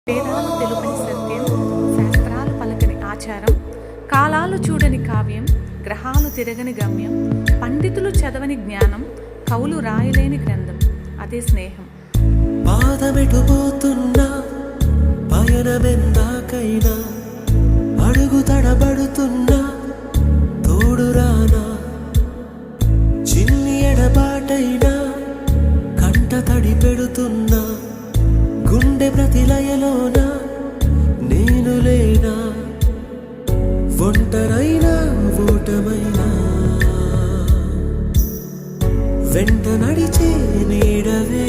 వేదాలు తెలుపని సత్యం, శాస్త్రాలు పలకని ఆచారం, కాలాలు చూడని కావ్యం, గ్రహాలు తిరగని గమ్యం, పండితులు చదవని జ్ఞానం, కవులు రాయలేని గ్రంథం, అదే స్నేహం. పాదమెటుపోతున్నా పయనమెందాకైనా అడుగు తడబడుతున్నా తోడురానా, చిన్ని ఎడబాటైనా కంట తడి పెడుతున్నా గుండె ప్రతిలయలోన నేను లేనా, ఒంటరైనా ఓటమైనా వెంట నడిచే నీడవే.